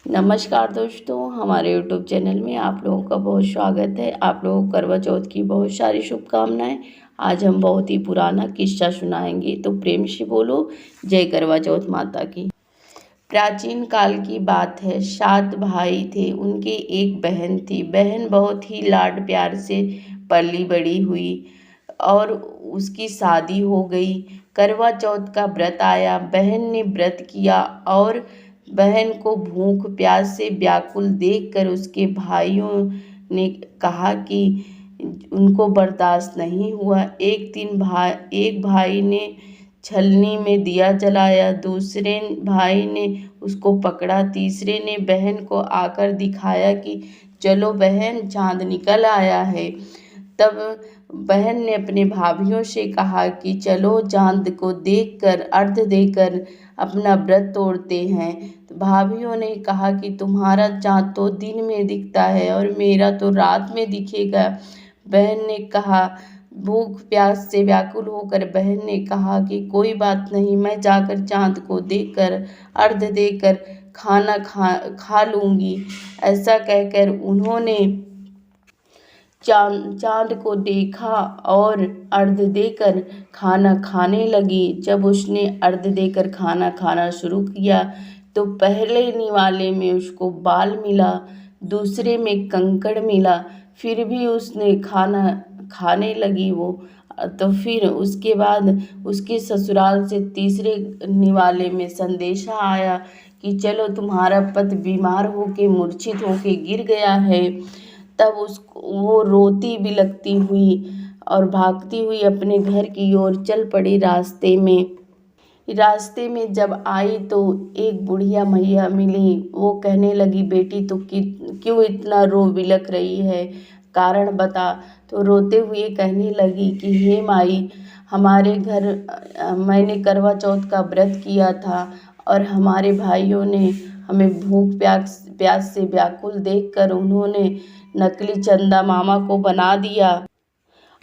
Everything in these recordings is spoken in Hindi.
नमस्कार दोस्तों, हमारे यूट्यूब चैनल में आप लोगों का बहुत स्वागत है। आप लोगों को करवा चौथ की बहुत सारी शुभकामनाएं। आज हम बहुत ही पुराना किस्सा सुनाएंगे, तो प्रेम से बोलो जय करवा चौथ माता की। प्राचीन काल की बात है। 7 भाई थे, उनके एक बहन थी। बहन बहुत ही लाड प्यार से पली बड़ी हुई और उसकी शादी हो गई। करवा चौथ का व्रत आया, बहन ने व्रत किया और बहन को भूख प्यास से व्याकुल देखकर उसके भाइयों ने कहा कि उनको बर्दाश्त नहीं हुआ। एक भाई ने छलनी में दिया जलाया, दूसरे भाई ने उसको पकड़ा, तीसरे ने बहन को आकर दिखाया कि चलो बहन, चाँद निकल आया है। तब बहन ने अपने भाभियों से कहा कि चलो चाँद को देखकर अर्घ देकर अपना व्रत तोड़ते हैं। तो भाभियों ने कहा कि तुम्हारा चाँद तो दिन में दिखता है और मेरा तो रात में दिखेगा। बहन ने कहा, भूख प्यास से व्याकुल होकर बहन ने कहा कि कोई बात नहीं, मैं जाकर चाँद को देखकर अर्घ देकर खाना खा लूँगी। ऐसा कहकर उन्होंने चाँद को देखा और अर्घ देकर खाना खाने लगी। जब उसने अर्घ देकर खाना खाना शुरू किया तो पहले निवाले में उसको बाल मिला, दूसरे में कंकड़ मिला, फिर भी उसने खाना खाने लगी वो। तो फिर उसके बाद उसके ससुराल से तीसरे निवाले में संदेशा आया कि चलो तुम्हारा पति बीमार होके मूर्छित होके गिर गया है। तब वो रोती बिलखती हुई और भागती हुई अपने घर की ओर चल पड़ी। रास्ते में जब आई तो एक बुढ़िया मैया मिली। वो कहने लगी, बेटी तो क्यों इतना रो बिलख रही है, कारण बता। तो रोते हुए कहने लगी कि हे माई, हमारे घर मैंने करवा चौथ का व्रत किया था और हमारे भाइयों ने हमें भूख प्यास से व्याकुल देखकर उन्होंने नकली चंदा मामा को बना दिया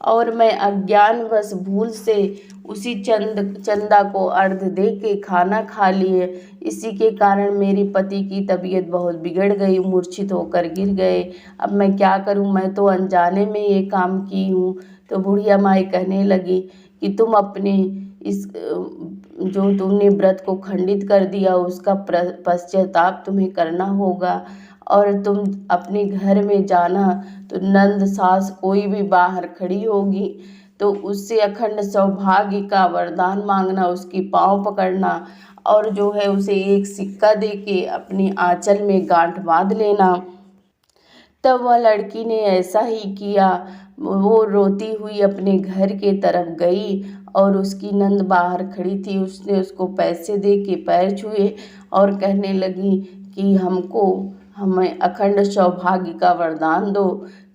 और मैं अज्ञानवश भूल से उसी चंदा को अर्घ दे के खाना खा लिए। इसी के कारण मेरे पति की तबीयत बहुत बिगड़ गई, मूर्छित होकर गिर गए। अब मैं क्या करूं, मैं तो अनजाने में ये काम की हूँ। तो बुढ़िया माई कहने लगी कि तुम अपने इस जो तुमने व्रत को खंडित कर दिया उसका पश्चाताप तुम्हें करना होगा और तुम अपने घर में जाना तो नंद सास कोई भी बाहर खड़ी होगी तो उससे अखंड सौभाग्य का वरदान मांगना, उसकी पाँव पकड़ना और जो है उसे एक सिक्का दे के अपनी आंचल में गांठ बांध लेना। तब वह लड़की ने ऐसा ही किया। वो रोती हुई अपने घर के तरफ गई और उसकी नंद बाहर खड़ी थी। उसने उसको पैसे दे के पैर छुए और कहने लगी कि हमें अखंड सौभाग्य का वरदान दो।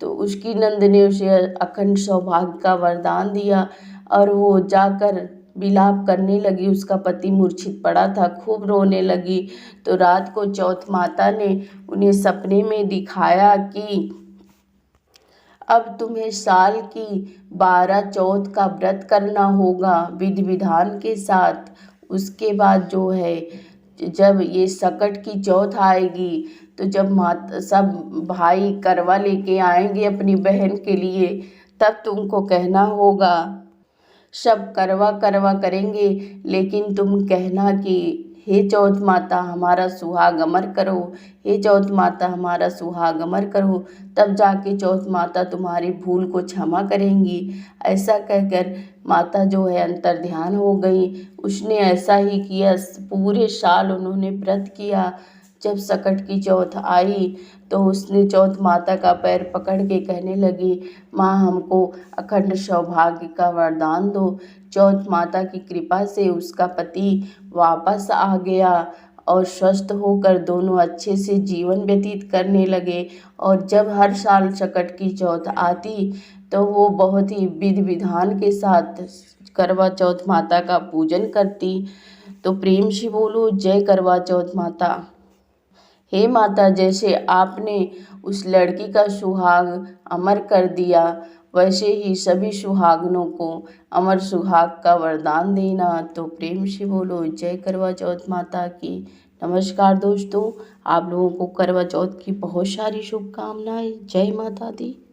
तो उसकी नंद ने उसे अखंड सौभाग्य का वरदान दिया और वो जाकर विलाप करने लगी। उसका पति मूर्छित पड़ा था, खूब रोने लगी। तो रात को चौथ माता ने उन्हें सपने में दिखाया कि अब तुम्हें साल की 12 चौथ का व्रत करना होगा विधि विधान के साथ। उसके बाद जो है जब ये सकट की चौथ आएगी तो जब सब भाई करवा लेके आएंगे अपनी बहन के लिए, तब तुमको कहना होगा, सब करवा करवा करेंगे लेकिन तुम कहना कि हे चौथ माता हमारा सुहाग अमर करो, हे चौथ माता हमारा सुहाग अमर करो। तब जाके चौथ माता तुम्हारी भूल को क्षमा करेंगी। ऐसा कहकर माता जो है अंतर ध्यान हो गई। उसने ऐसा ही किया, पूरे साल उन्होंने व्रत किया। जब सकट की चौथ आई तो उसने चौथ माता का पैर पकड़ के कहने लगी, माँ हमको अखंड सौभाग्य का वरदान दो। चौथ माता की कृपा से उसका पति वापस आ गया और स्वस्थ होकर दोनों अच्छे से जीवन व्यतीत करने लगे। और जब हर साल सकट की चौथ आती तो वो बहुत ही विधि विधान के साथ करवा चौथ माता का पूजन करती। तो प्रेम से बोलो जय करवा चौथ माता। हे माता, जैसे आपने उस लड़की का सुहाग अमर कर दिया वैसे ही सभी सुहागनों को अमर सुहाग का वरदान देना। तो प्रेम से बोलो जय करवा चौथ माता की। नमस्कार दोस्तों, आप लोगों को करवा चौथ की बहुत सारी शुभकामनाएं। जय माता दी।